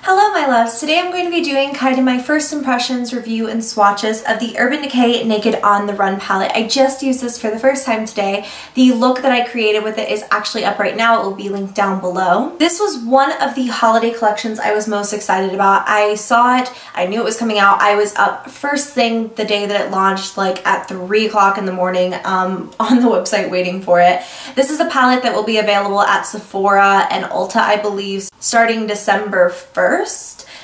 Hello my loves, today I'm going to be doing kind of my first impressions review and swatches of the Urban Decay Naked on the Run palette. I just used this for the first time today. The look that I created with it is actually up right now. It will be linked down below. This was one of the holiday collections I was most excited about. I saw it, I knew it was coming out. I was up first thing the day that it launched, like at 3 o'clock in the morning on the website waiting for it. This is a palette that will be available at Sephora and Ulta, I believe, starting December 1st.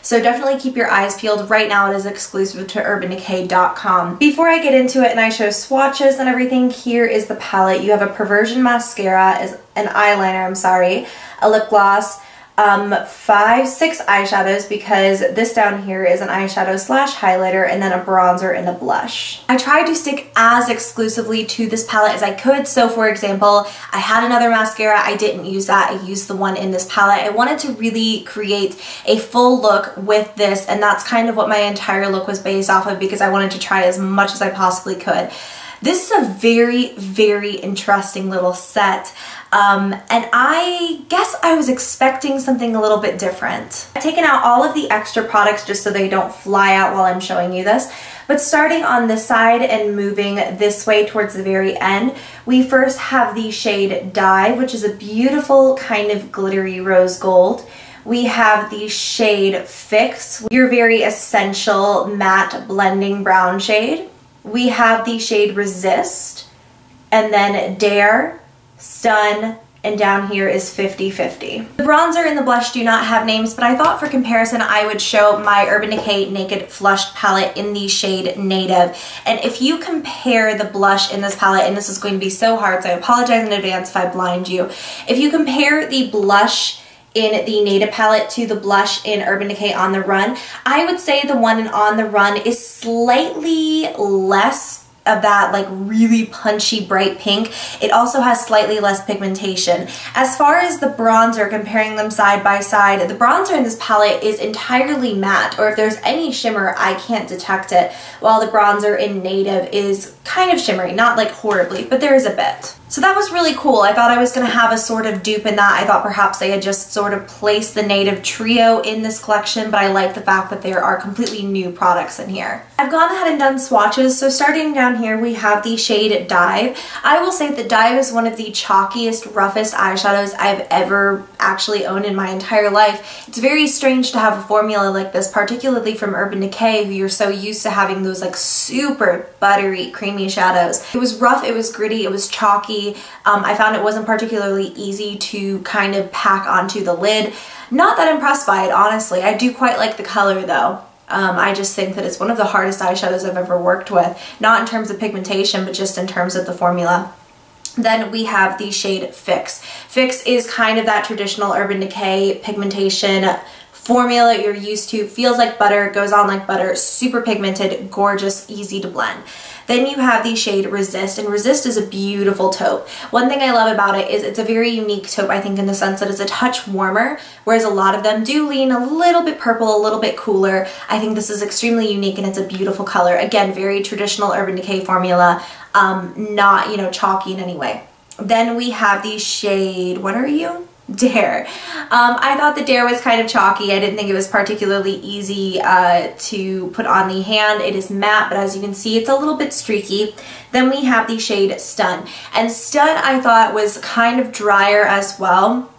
So definitely keep your eyes peeled. Right now it is exclusive to urbandecay.com. Before I get into it and I show swatches and everything, here is the palette. You have a Perversion mascara, an eyeliner, a lip gloss, 6 eyeshadows, because this down here is an eyeshadow slash highlighter, and then a bronzer and a blush. I tried to stick as exclusively to this palette as I could. So for example, I had another mascara, I didn't use that, I used the one in this palette. I wanted to really create a full look with this, and that's kind of what my entire look was based off of, because I wanted to try as much as I possibly could. This is a very, very interesting little set. And I guess I was expecting something a little bit different. I've taken out all of the extra products just so they don't fly out while I'm showing you this. But starting on this side and moving this way towards the very end, we first have the shade Dive, which is a beautiful kind of glittery rose gold. We have the shade Fix, your very essential matte blending brown shade. We have the shade Resist, and then Dare, Stun, and down here is 50-50. The bronzer and the blush do not have names, but I thought for comparison I would show my Urban Decay Naked Flushed palette in the shade Native. And if you compare the blush in this palette, and this is going to be so hard, so I apologize in advance if I blind you. If you compare the blush in the Native palette to the blush in Urban Decay On The Run, I would say the one in On The Run is slightly less of that like really punchy bright pink. It also has slightly less pigmentation. As far as the bronzer, comparing them side by side, the bronzer in this palette is entirely matte, or if there's any shimmer, I can't detect it, while the bronzer in Native is kind of shimmery, not like horribly, but there is a bit. So that was really cool. I thought I was going to have a sort of dupe in that. I thought perhaps they had just sort of placed the Native trio in this collection, but I like the fact that there are completely new products in here. I've gone ahead and done swatches. So starting down here, we have the shade Dive. I will say that Dive is one of the chalkiest, roughest eyeshadows I've ever actually owned in my entire life. It's very strange to have a formula like this, particularly from Urban Decay, who you're so used to having those like super buttery, creamy shadows. It was rough, it was gritty, it was chalky. I found it wasn't particularly easy to kind of pack onto the lid. Not that impressed by it, honestly. I do quite like the color though. I just think that it's one of the hardest eyeshadows I've ever worked with. Not in terms of pigmentation, but just in terms of the formula. Then we have the shade Fix. Fix is kind of that traditional Urban Decay pigmentation formula you're used to. Feels like butter, goes on like butter, super pigmented, gorgeous, easy to blend. Then you have the shade Resist, and Resist is a beautiful taupe. One thing I love about it is it's a very unique taupe, I think, in the sense that it's a touch warmer, whereas a lot of them do lean a little bit purple, a little bit cooler. I think this is extremely unique and it's a beautiful color. Again, very traditional Urban Decay formula, not, you know, chalky in any way. Then we have the shade, what are you? Dare. I thought the Dare was kind of chalky. I didn't think it was particularly easy to put on the hand. It is matte, but as you can see, it's a little bit streaky. Then we have the shade Stun. And Stun I thought was kind of drier as well.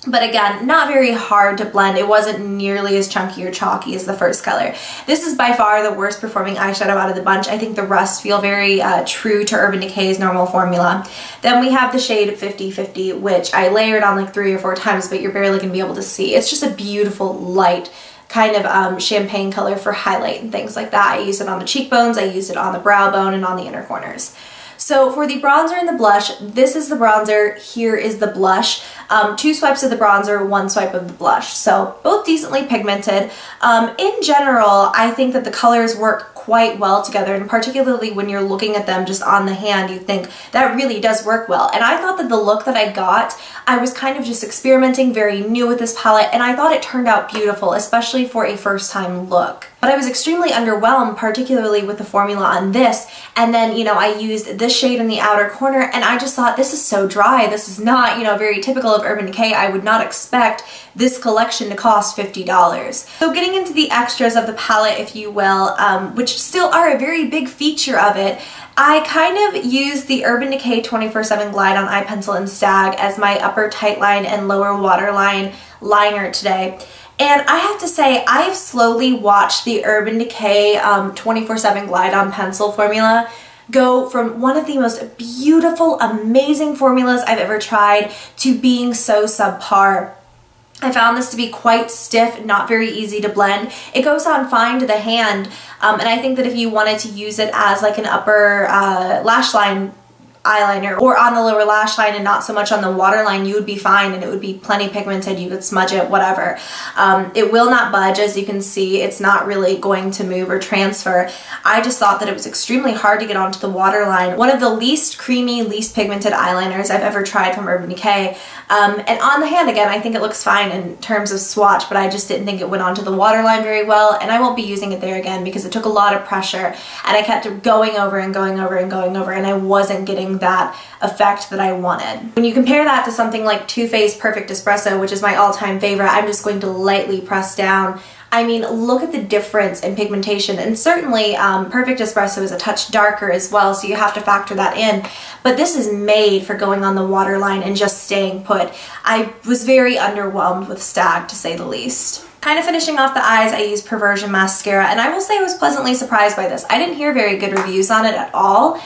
But again, not very hard to blend. It wasn't nearly as chunky or chalky as the first color. This is by far the worst performing eyeshadow out of the bunch. I think the rest feel very true to Urban Decay's normal formula. Then we have the shade 50-50, which I layered on like 3 or 4 times, but you're barely going to be able to see. It's just a beautiful, light, kind of champagne color for highlight and things like that. I used it on the cheekbones, I used it on the brow bone, and on the inner corners. So for the bronzer and the blush, this is the bronzer, here is the blush. 2 swipes of the bronzer, 1 swipe of the blush. So both decently pigmented. In general, I think that the colors work quite well together, and particularly when you're looking at them just on the hand, you think that really does work well. And I thought that the look that I got, I was kind of just experimenting, very new with this palette, and I thought it turned out beautiful, especially for a first time look. But I was extremely underwhelmed, particularly with the formula on this. And then, you know, I used this shade in the outer corner, and I just thought, this is so dry. This is not, you know, very typical of Urban Decay, I would not expect this collection to cost $50. So getting into the extras of the palette, if you will, which still are a very big feature of it, I kind of use the Urban Decay 24/7 Glide on Eye Pencil in Stag as my upper tight line and lower waterline liner today. And I have to say, I've slowly watched the Urban Decay 24/7 Glide on Pencil formula go from one of the most beautiful, amazing formulas I've ever tried to being so subpar. I found this to be quite stiff, not very easy to blend. It goes on fine to the hand, and I think that if you wanted to use it as like an upper lash line eyeliner or on the lower lash line and not so much on the waterline, you would be fine and it would be plenty pigmented. You could smudge it, whatever. It will not budge, as you can see. It's not really going to move or transfer. I just thought that it was extremely hard to get onto the waterline. One of the least creamy, least pigmented eyeliners I've ever tried from Urban Decay. And on the hand, again, I think it looks fine in terms of swatch, but I just didn't think it went onto the waterline very well, and I won't be using it there again because it took a lot of pressure and I kept going over and going over and going over, and I wasn't getting that effect that I wanted. When you compare that to something like Too Faced Perfect Espresso, which is my all-time favorite, I'm just going to lightly press down. I mean, look at the difference in pigmentation, and certainly Perfect Espresso is a touch darker as well, so you have to factor that in, but this is made for going on the waterline and just staying put. I was very underwhelmed with Stag, to say the least. Kind of finishing off the eyes, I used Perversion Mascara, and I will say I was pleasantly surprised by this. I didn't hear very good reviews on it at all.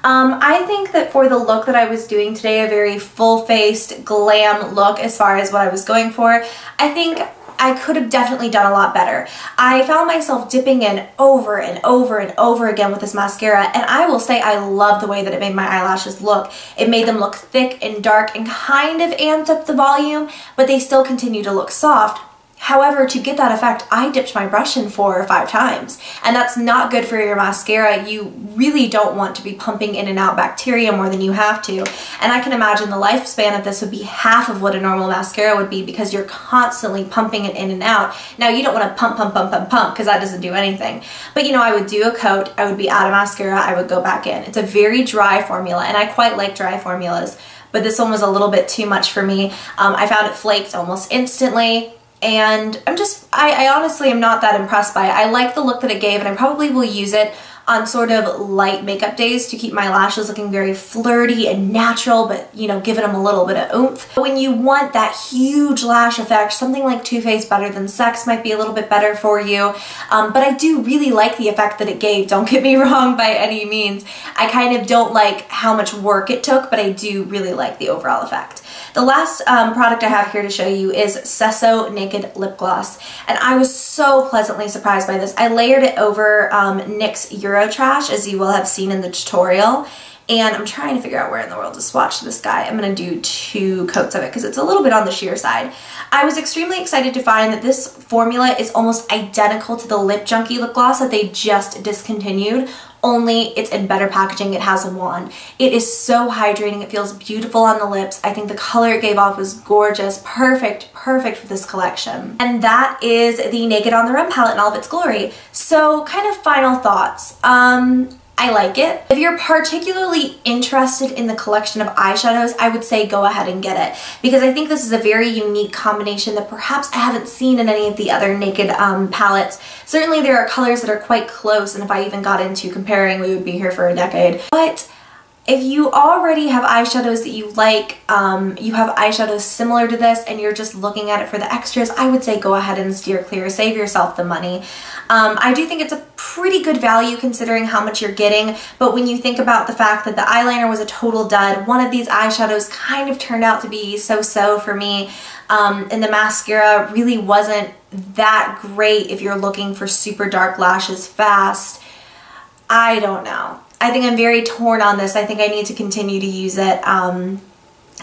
I think that for the look that I was doing today, a very full-faced glam look as far as what I was going for, I think I could have definitely done a lot better. I found myself dipping in over and over and over again with this mascara, and I will say I love the way that it made my eyelashes look. It made them look thick and dark and kind of amped up the volume, but they still continue to look soft. However, to get that effect, I dipped my brush in 4 or 5 times, and that's not good for your mascara. You really don't want to be pumping in and out bacteria more than you have to, and I can imagine the lifespan of this would be half of what a normal mascara would be because you're constantly pumping it in and out. Now, you don't want to pump, pump, pump, pump, pump, because that doesn't do anything, but you know, I would do a coat, I would be out of mascara, I would go back in. It's a very dry formula, and I quite like dry formulas, but this one was a little bit too much for me. I found it flaked almost instantly, and I honestly am not that impressed by it. I like the look that it gave, and I probably will use it on sort of light makeup days to keep my lashes looking very flirty and natural, but you know, giving them a little bit of oomph. But when you want that huge lash effect, something like Too Faced Better Than Sex might be a little bit better for you. But I do really like the effect that it gave, don't get me wrong by any means. I kind of don't like how much work it took, but I do really like the overall effect. The last product I have here to show you is Sesso Naked Lip Gloss, and I was so pleasantly surprised by this. I layered it over NYX Eurotrash, as you will have seen in the tutorial, and I'm trying to figure out where in the world to swatch this guy. I'm going to do 2 coats of it because it's a little bit on the sheer side. I was extremely excited to find that this formula is almost identical to the Lip Junkie lip gloss that they just discontinued, only it's in better packaging. It has a wand. It is so hydrating. It feels beautiful on the lips. I think the color it gave off was gorgeous. Perfect, perfect for this collection. And that is the Naked on the Run palette in all of its glory. So kind of final thoughts. I like it. If you're particularly interested in the collection of eyeshadows, I would say go ahead and get it, because I think this is a very unique combination that perhaps I haven't seen in any of the other Naked palettes. Certainly there are colors that are quite close, and if I even got into comparing, we would be here for a decade. But if you already have eyeshadows that you like, you have eyeshadows similar to this, and you're just looking at it for the extras, I would say go ahead and steer clear, save yourself the money. I do think it's a pretty good value considering how much you're getting, but when you think about the fact that the eyeliner was a total dud, one of these eyeshadows kind of turned out to be so-so for me, and the mascara really wasn't that great if you're looking for super dark lashes fast. I don't know. I think I'm very torn on this. I think I need to continue to use it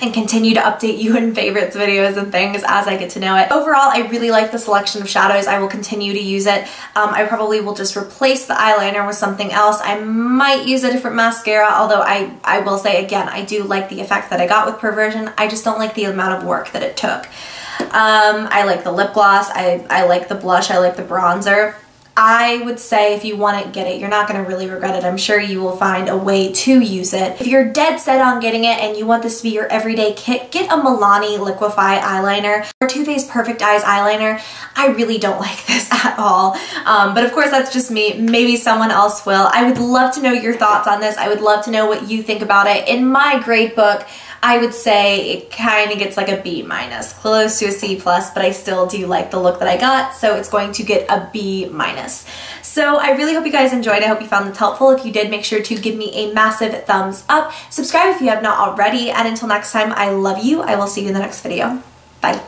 and continue to update you in favorites videos and things as I get to know it. Overall, I really like the selection of shadows. I will continue to use it. I probably will just replace the eyeliner with something else. I might use a different mascara, although I will say again, I do like the effect that I got with Perversion. I just don't like the amount of work that it took. I like the lip gloss. I like the blush. I like the bronzer. I would say if you want it, get it. You're not going to really regret it. I'm sure you will find a way to use it. If you're dead set on getting it and you want this to be your everyday kit, get a Milani Liquify eyeliner or Too Faced Perfect Eyes eyeliner. I really don't like this at all. But of course, that's just me. Maybe someone else will. I would love to know your thoughts on this. I would love to know what you think about it. In my grade book, I would say it kind of gets like a B minus, close to a C plus, but I still do like the look that I got, so it's going to get a B minus. So I really hope you guys enjoyed. I hope you found this helpful. If you did, make sure to give me a massive thumbs up. Subscribe if you have not already, and until next time, I love you. I will see you in the next video. Bye.